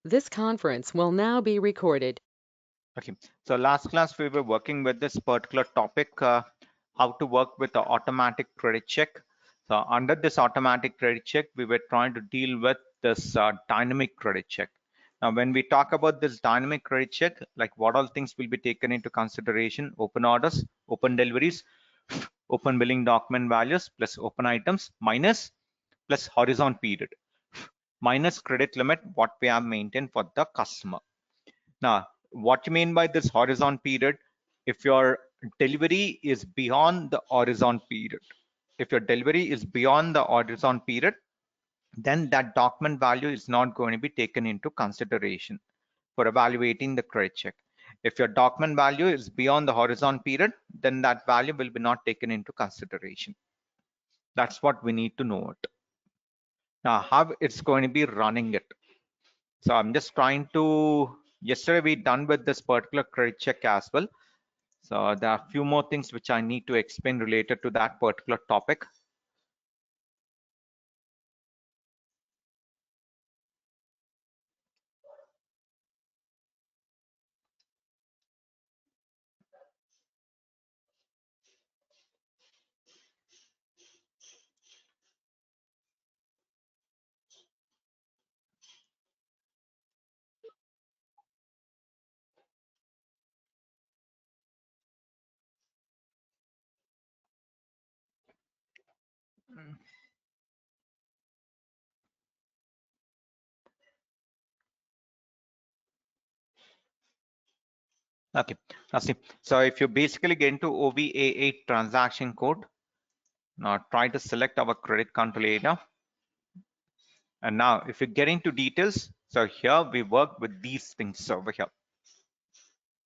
This conference will now be recorded. Okay, so last class we were working with this particular topic, how to work with the automatic credit check. So under this automatic credit check, we were trying to deal with this dynamic credit check. Now, when we talk about this dynamic credit check, like what all things will be taken into consideration: open orders, open deliveries, open billing document values plus open items minus plus horizon period minus credit limit what we have maintained for the customer. Now, what you mean by this horizon period? If your delivery is beyond the horizon period, if your delivery is beyond the horizon period, then that document value is not going to be taken into consideration for evaluating the credit check. If your document value is beyond the horizon period, then that value will be not taken into consideration. That's what we need to know it. Now, how it's going to be running it. So I'm just trying to, yesterday we done with this particular credit check as well. So there are a few more things which I need to explain related to that particular topic. Okay, now see, so if you basically get into OVA8 transaction code, now try to select our credit control area. And now if you get into details, so here we work with these things over here.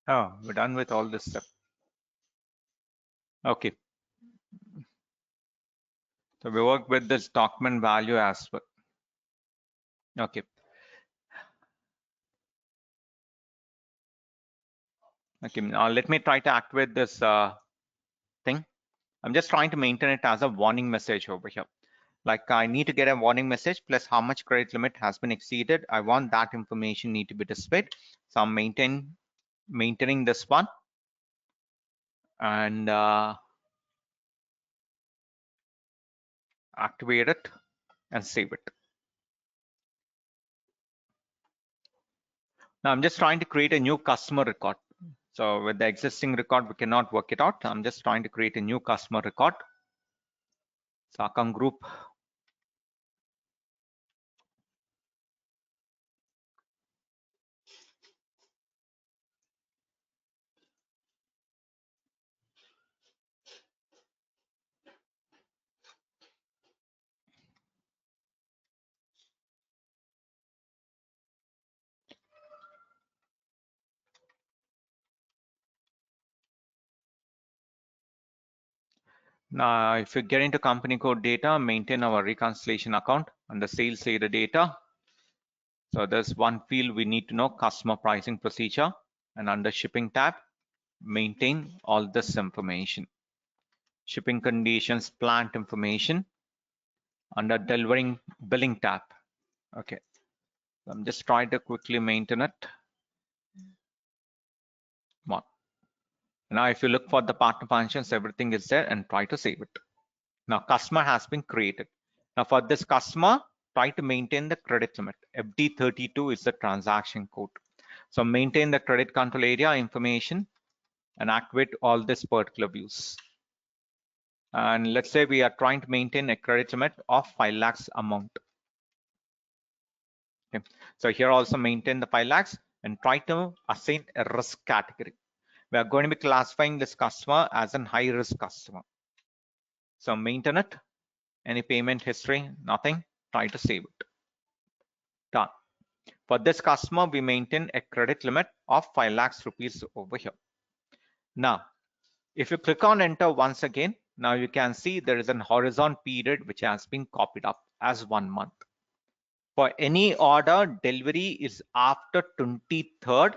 Oh, we're done with all this stuff. Okay, so we work with this document value as well. Okay. Okay, now let me try to activate this thing. I'm just trying to maintain it as a warning message over here. Like I need to get a warning message plus how much credit limit has been exceeded. I want that information need to be displayed. So I'm maintaining this one and activate it and save it. Now I'm just trying to create a new customer record. So with the existing record, we cannot work it out. I'm just trying to create a new customer record. So account group. Now, if you get into company code data, maintain our reconciliation account under sales data data. So there's one field we need to know, customer pricing procedure, and under shipping tab, maintain all this information. Shipping conditions, plant information, under delivering billing tab. Okay, I'm just trying to quickly maintain it. One. Now, if you look for the partner functions, everything is there and try to save it. Now, customer has been created. Now, for this customer, try to maintain the credit limit. FD32 is the transaction code. So maintain the credit control area information and activate all these particular views. And let's say we are trying to maintain a credit limit of 5 lakhs amount. Okay. So here also maintain the 5 lakhs and try to assign a risk category. We are going to be classifying this customer as an high risk customer. So maintain it. Any payment history, nothing. Try to save it. Done. For this customer, we maintain a credit limit of 5 lakhs rupees over here. Now, if you click on enter once again, now you can see there is an horizon period which has been copied up as 1 month. For any order, delivery is after 23rd.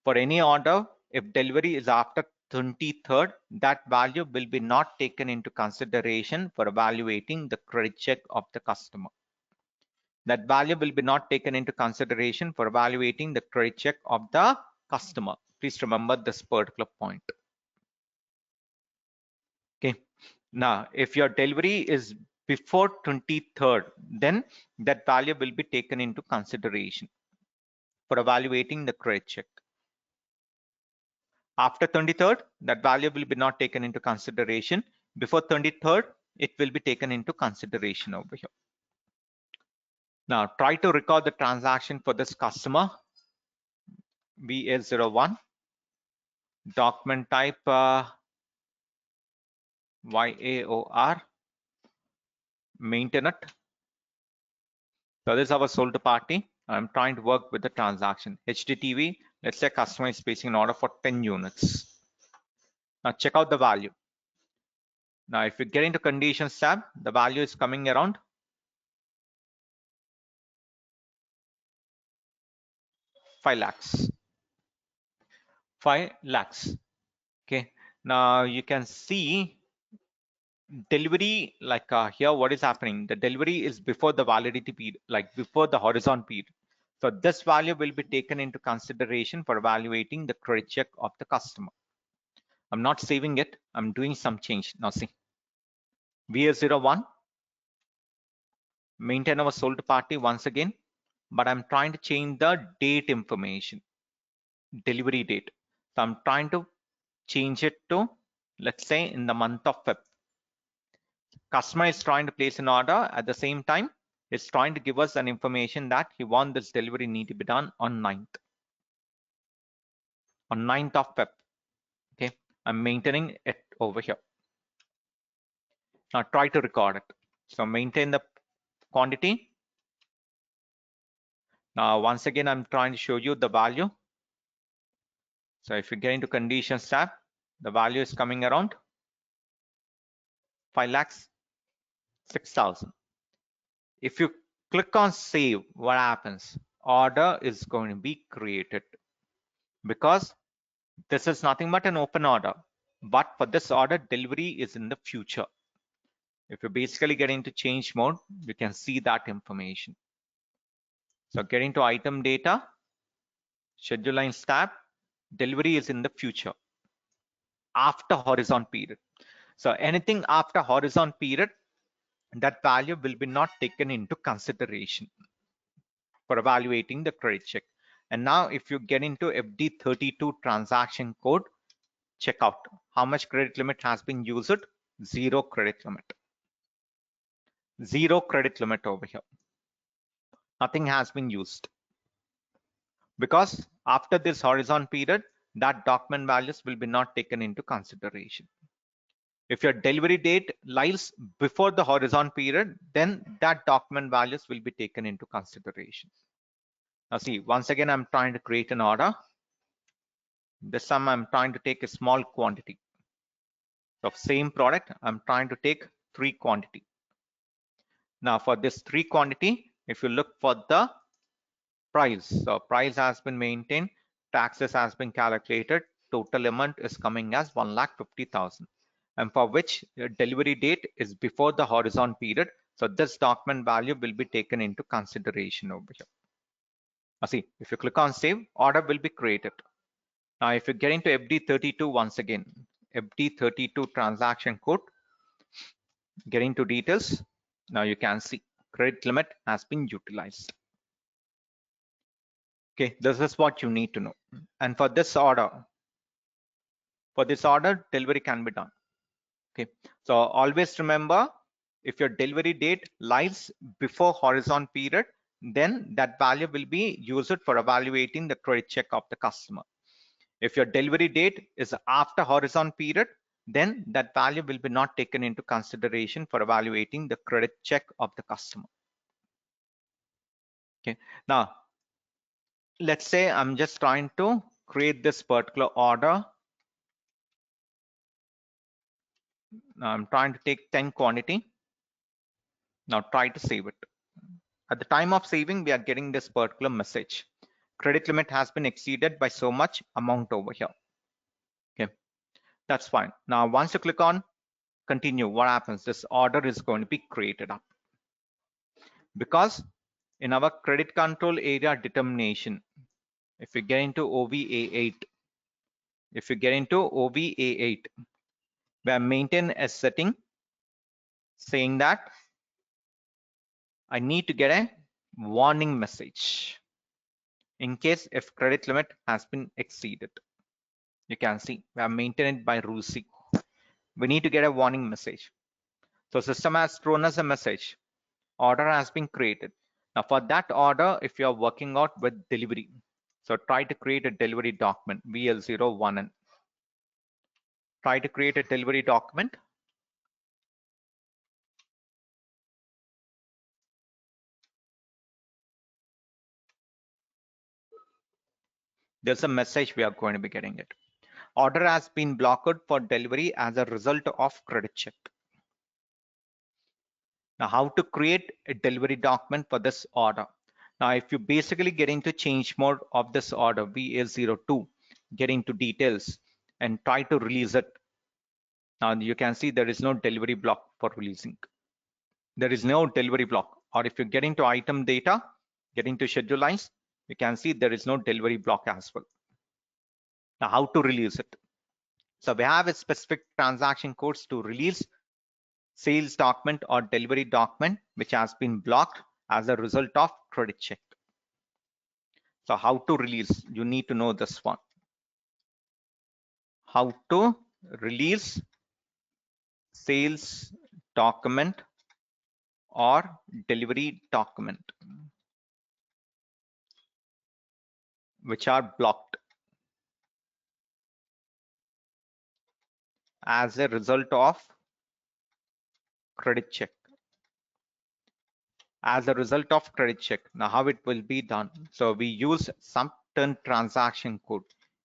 For any order, if delivery is after 23rd, that value will be not taken into consideration for evaluating the credit check of the customer. that value will be not taken into consideration for evaluating the credit check of the customer. Please remember this particular point. Okay. Now, if your delivery is before 23rd, then that value will be taken into consideration for evaluating the credit check. After 23rd, that value will be not taken into consideration. Before 23rd, it will be taken into consideration over here. Now, try to record the transaction for this customer. VA01, document type YAOR, maintain it. So this is our sold party. I'm trying to work with the transaction. HDTV, let's say customer is placing an order for 10 units. Now check out the value. Now if you get into conditions tab, the value is coming around 5 lakhs. 5 lakhs. Okay. Now you can see delivery, like here what is happening, the delivery is before the validity period, like before the horizon period. So this value will be taken into consideration for evaluating the credit check of the customer. I'm not saving it, I'm doing some change. Now see, VA01, maintain our sold party once again, but I'm trying to change the date information, delivery date. So I'm trying to change it to, let's say, in the month of Feb. Customer is trying to place an order. At the same time, it's trying to give us an information that he wants this delivery need to be done on 9th. On 9th of Feb. Okay, I'm maintaining it over here. Now try to record it. So maintain the quantity. Now once again, I'm trying to show you the value. So if you get into conditions tab, the value is coming around 5 lakhs 6,000. If you click on save, what happens? Order is going to be created because this is nothing but an open order. But for this order, delivery is in the future. If you basically get into change mode, you can see that information. So getting to item data, schedule lines tab, delivery is in the future after horizon period. So anything after horizon period, that value will be not taken into consideration for evaluating the credit check. And now if you get into FD32 transaction code, check out how much credit limit has been used. 0 credit limit. 0 credit limit over here. Nothing has been used. Because after this horizon period, that document values will be not taken into consideration. If your delivery date lies before the horizon period, then that document values will be taken into consideration. Now see, once again, I'm trying to create an order. This time I'm trying to take a small quantity. Of same product, I'm trying to take 3 quantity. Now for this 3 quantity, if you look for the price, so price has been maintained, taxes has been calculated, total amount is coming as 1,50,000, and for which delivery date is before the horizon period. So this document value will be taken into consideration over here. Now see, if you click on save, order will be created. Now if you get into FD32 once again, FD32 transaction code, get into details. Now you can see credit limit has been utilized. Okay, this is what you need to know. And for this order, delivery can be done. Okay, so always remember, if your delivery date lies before horizon period, then that value will be used for evaluating the credit check of the customer. If your delivery date is after horizon period, then that value will be not taken into consideration for evaluating the credit check of the customer. Okay, now let's say I'm just trying to create this particular order. Now I'm trying to take 10 quantity. Now try to save it. At the time of saving, we are getting this particular message. Credit limit has been exceeded by so much amount over here. Okay, that's fine. Now once you click on continue, what happens? This order is going to be created up. Because in our credit control area determination, if you get into OVA8, we have maintained a setting saying that I need to get a warning message in case if credit limit has been exceeded. You can see we have maintained it by rule C. We need to get a warning message. So system has thrown us a message. Order has been created. Now for that order, if you are working out with delivery, so try to create a delivery document, VL01N. Try to create a delivery document. There's a message we are going to be getting it. Order has been blocked for delivery as a result of credit check. Now, how to create a delivery document for this order? Now, if you basically get into change mode of this order, VA02, get into details and try to release it. Now, you can see there is no delivery block for releasing. There is no delivery block. Or if you get into item data, get into schedule lines, you can see there is no delivery block as well. Now, how to release it? So we have a specific transaction codes to release sales document or delivery document which has been blocked as a result of credit check. So how to release? You need to know this one. How to release sales document or delivery document which are blocked as a result of credit check. As a result of credit check. Now how it will be done? So we use some transaction code.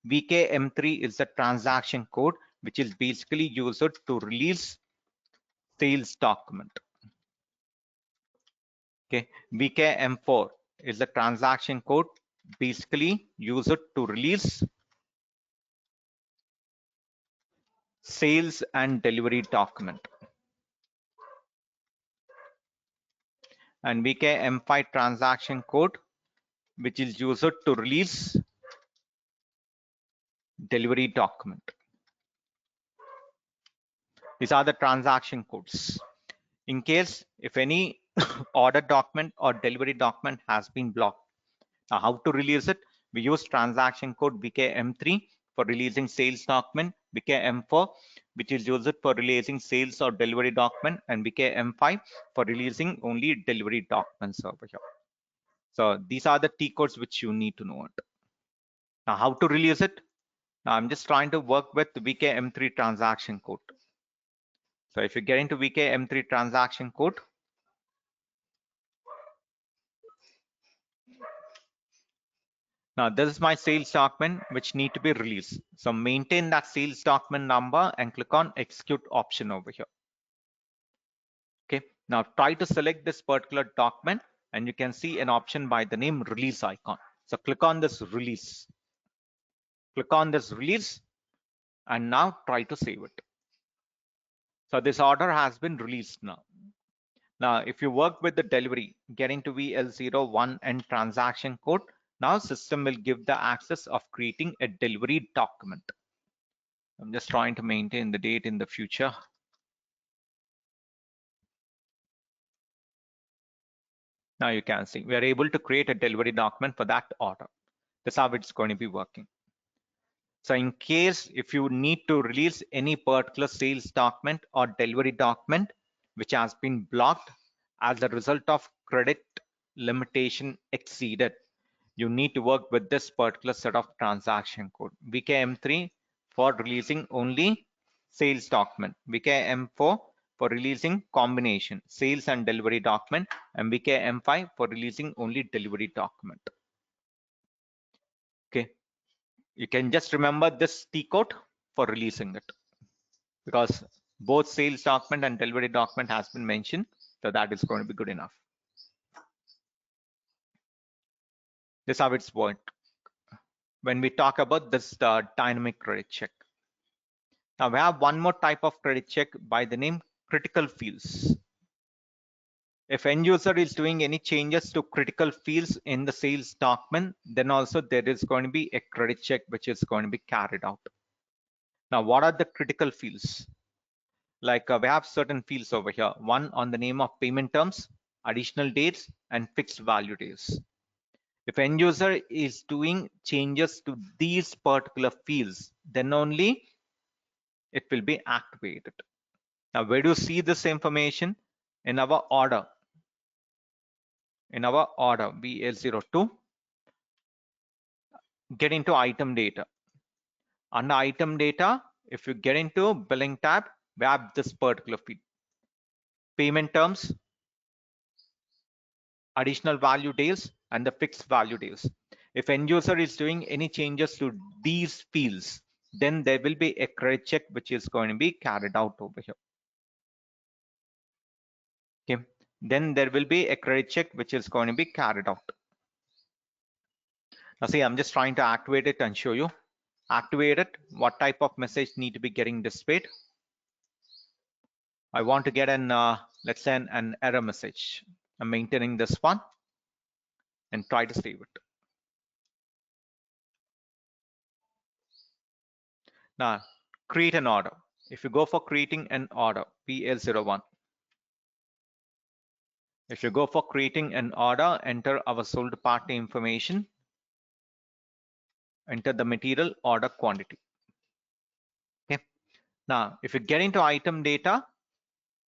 VKM3 is the transaction code which is basically used to release sales document. Okay, VKM4 is the transaction code basically used to release sales and delivery document. And VKM5 transaction code which is used to release delivery document. These are the transaction codes. In case if any order document or delivery document has been blocked. Now how to release it? We use transaction code VKM3 for releasing sales document, VKM4 which is used for releasing sales or delivery document, and VKM5 for releasing only delivery documents over here. So these are the T codes which you need to know it. Now how to release it? Now I'm just trying to work with VKM3 transaction code. So if you get into VKM3 transaction code, now this is my sales document which need to be released. So maintain that sales document number and click on execute option over here. Okay, now try to select this particular document and you can see an option by the name release icon. So click on this release. Click on this release and now try to save it. So this order has been released now. Now, if you work with the delivery, get into VL01 and transaction code, now system will give the access of creating a delivery document. I'm just trying to maintain the date in the future. Now you can see we are able to create a delivery document for that order. That's how it's going to be working. So in case if you need to release any particular sales document or delivery document which has been blocked as a result of credit limitation exceeded, you need to work with this particular set of transaction code. VKM3 for releasing only sales document, VKM4 for releasing combination sales and delivery document, and VKM5 for releasing only delivery document. Okay, you can just remember this T code for releasing it because both sales document and delivery document has been mentioned, so that is going to be good enough. This is how it's worked when we talk about this dynamic credit check. Now we have one more type of credit check by the name critical fields. If end user is doing any changes to critical fields in the sales document, then also there is going to be a credit check which is going to be carried out. Now, what are the critical fields? Like we have certain fields over here. One on the name of payment terms, additional dates, and fixed value days. If end user is doing changes to these particular fields, then only it will be activated. Now, where do you see this information? In our order. In our order, BL02, get into item data. Under item data, if you get into billing tab, we have this particular field. Payment terms, additional value days, and the fixed value days. If end user is doing any changes to these fields, then there will be a credit check which is going to be carried out over here. Okay, then there will be a credit check which is going to be carried out. Now see, I'm just trying to activate it and show you. Activate it. What type of message need to be getting displayed? I want to get an let's say an error message. I'm maintaining this one and try to save it. Now create an order. If you go for creating an order, PL01. If you go for creating an order, enter our sold party information, enter the material order quantity. Okay. Now, if you get into item data,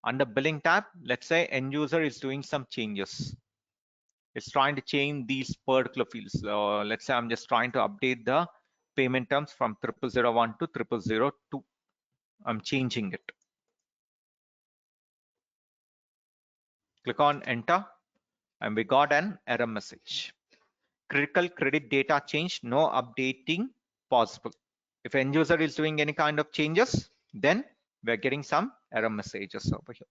under billing tab, let's say end user is doing some changes. It's trying to change these particular fields. So let's say I'm just trying to update the payment terms from 0001 to 0002. I'm changing it. Click on enter and we got an error message. Critical credit data change, no updating possible. If end user is doing any kind of changes, then we're getting some error messages over here.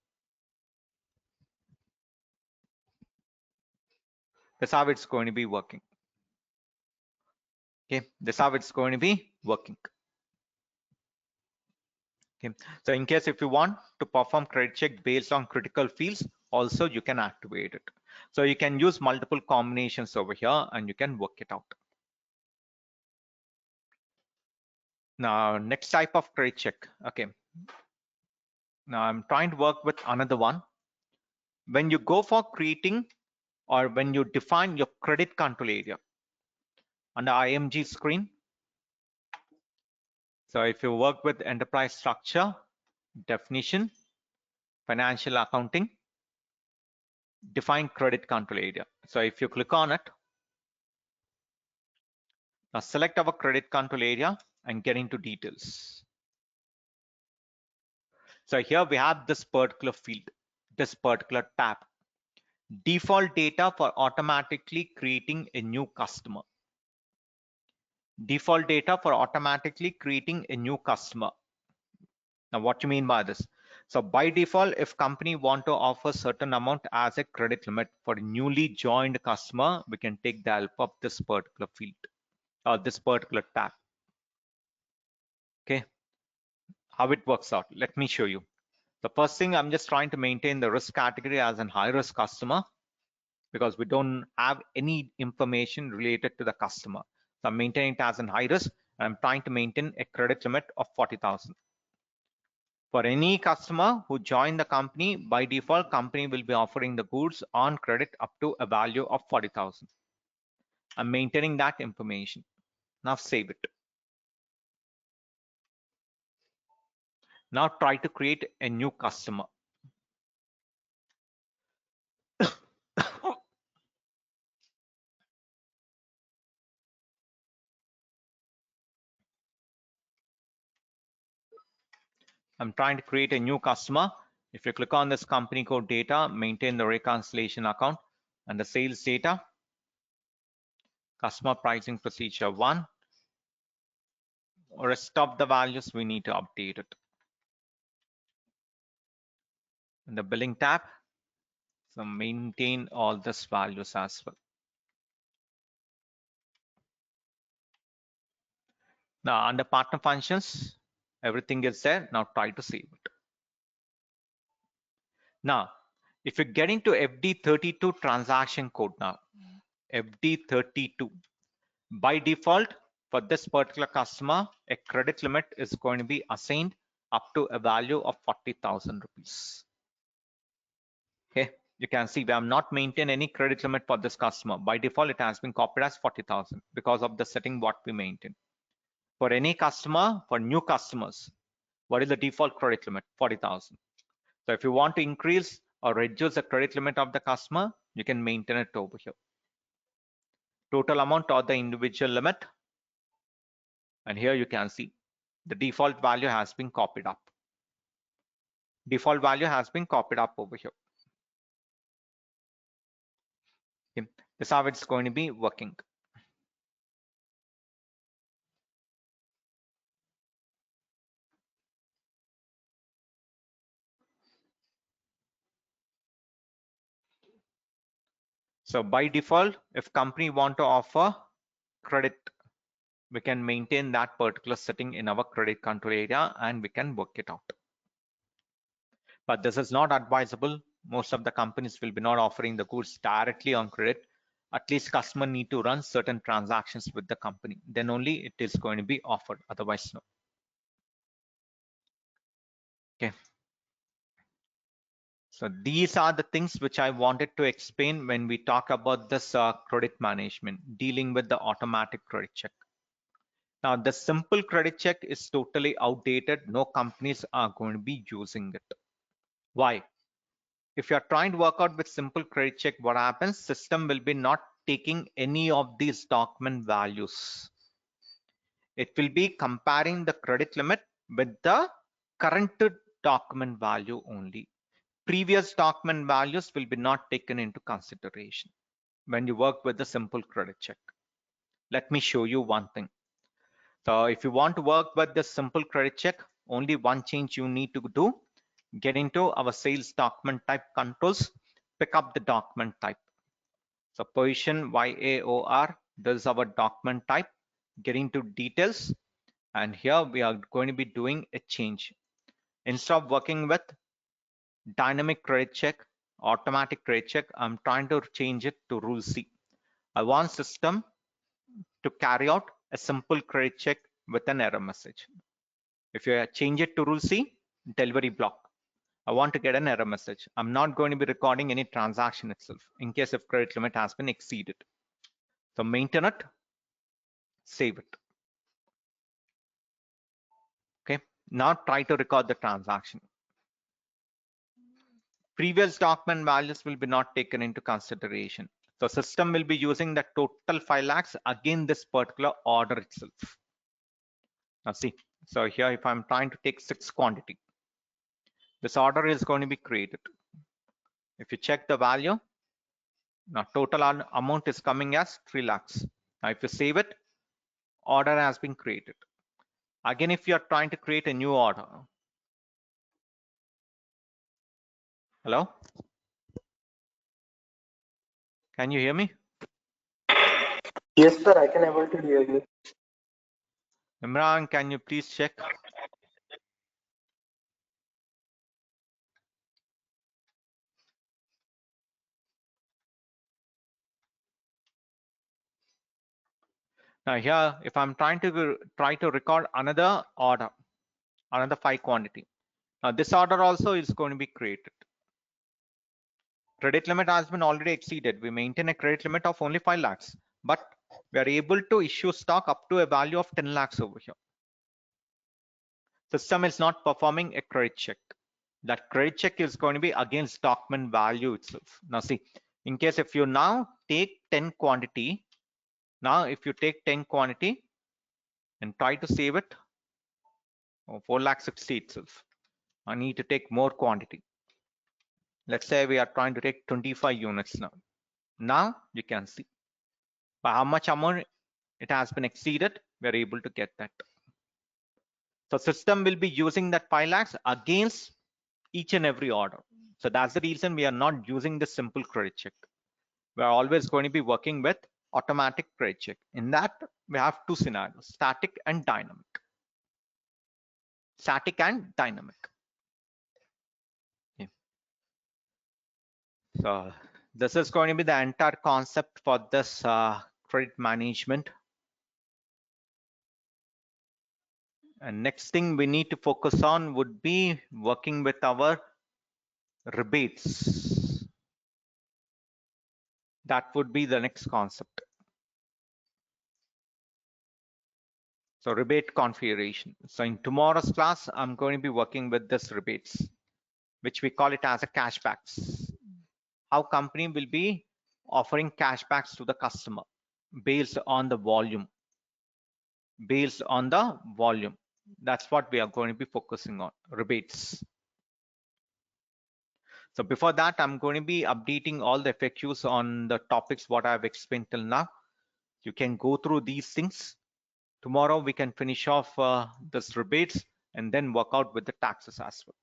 That's how it's going to be working. Okay, that's how it's going to be working. Okay, so in case if you want to perform credit check based on critical fields, also you can activate it. So you can use multiple combinations over here and you can work it out. Now, next type of credit check. Okay. Now I'm trying to work with another one. When you go for creating or when you define your credit control area under IMG screen. So if you work with enterprise structure, definition, financial accounting, define credit control area. So if you click on it, now select our credit control area and get into details. So here we have this particular field, this particular tab, default data for automatically creating a new customer. Default data for automatically creating a new customer. Now what you mean by this? So by default, if company want to offer certain amount as a credit limit for a newly joined customer, we can take the help of this particular field or this particular tab. Okay, how it works out, let me show you. The first thing, I'm just trying to maintain the risk category as an high risk customer because we don't have any information related to the customer. So I'm maintaining it as an high risk and I'm trying to maintain a credit limit of 40,000. For any customer who joined the company, by default, company will be offering the goods on credit up to a value of 40,000. I'm maintaining that information. Now save it. Now try to create a new customer. I'm trying to create a new customer. If you click on this company code data, maintain the reconciliation account and the sales data, customer pricing procedure 1, rest of the values we need to update it. In the billing tab, so maintain all these values as well. Now under partner functions, everything is there. Now try to save it. Now If you get into FD32 transaction code now, FD32, by default, for this particular customer, a credit limit is going to be assigned up to a value of 40,000 rupees. Okay, you can see we have not maintained any credit limit for this customer. By default, it has been copied as 40,000 because of the setting what we maintain. For any customer, for new customers, what is the default credit limit? 40,000. So if you want to increase or reduce the credit limit of the customer, you can maintain it over here. Total amount or the individual limit. And here you can see the default value has been copied up. Default value has been copied up over here. Okay. This is how it's going to be working. So by default, if company want to offer credit, we can maintain that particular setting in our credit control area and we can work it out. But this is not advisable. Most of the companies will be not offering the goods directly on credit. At least customer need to run certain transactions with the company. Then only it is going to be offered. Otherwise, no. Okay. So these are the things which I wanted to explain when we talk about this credit management, dealing with the automatic credit check. Now, the simple credit check is totally outdated. No companies are going to be using it. Why? If you're trying to work out with simple credit check, what happens? System will be not taking any of these document values. It will be comparing the credit limit with the current document value only. Previous document values will be not taken into consideration when you work with the simple credit check. Let me show you one thing. So if you want to work with the simple credit check, only one change you need to do. Get into our sales document type controls, pick up the document type. So position YAOR, this is our document type. Get into details, and here we are going to be doing a change. Instead of working with dynamic credit check, automatic credit check, I'm trying to change it to rule C. I want system to carry out a simple credit check with an error message. If you change it to rule C, delivery block, I want to get an error message. I'm not going to be recording any transaction itself in case if credit limit has been exceeded. So maintain it, save it. Okay, now try to record the transaction. Previous document values will be not taken into consideration. So system will be using the total 5 lakhs again this particular order itself. Now see, so here if I'm trying to take 6 quantity, this order is going to be created. If you check the value, now total amount is coming as 3 lakhs. Now if you save it, order has been created. Again, if you are trying to create a new order, hello, can you hear me? Yes, sir, I can able to hear you. Imran, can you please check? Now here, if I'm trying to record another order, another 5 quantity. Now this order also is going to be created. Credit limit has been already exceeded. We maintain a credit limit of only 5 lakhs, but we are able to issue stock up to a value of 10 lakhs over here. System is not performing a credit check. That credit check is going to be against document value itself. Now see, in case if you now take 10 quantity, now if you take 10 quantity and try to save it, 4 lakh 60 itself, I need to take more quantity. Let's say we are trying to take 25 units now. Now you can see by how much amount it has been exceeded, we are able to get that. So system will be using that 5 lakhs against each and every order. So that's the reason we are not using the simple credit check. We are always going to be working with automatic credit check. In that, we have 2 scenarios, static and dynamic. Static and dynamic. Okay. So this is going to be the entire concept for this credit management. And next thing we need to focus on would be working with our rebates. That would be the next concept. So rebate configuration. So in tomorrow's class, I'm going to be working with this rebates, which we call it as a cashbacks. How company will be offering cashbacks to the customer based on the volume. Based on the volume. That's what we are going to be focusing on, rebates. So before that, I'm going to be updating all the FAQs on the topics what I've explained till now. You can go through these things. Tomorrow we can finish off this rebates and then work out with the taxes as well.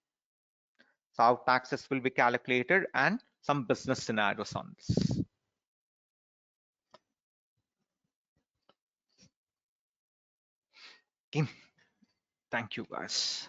So how taxes will be calculated and some business scenarios on this. Okay. Thank you guys.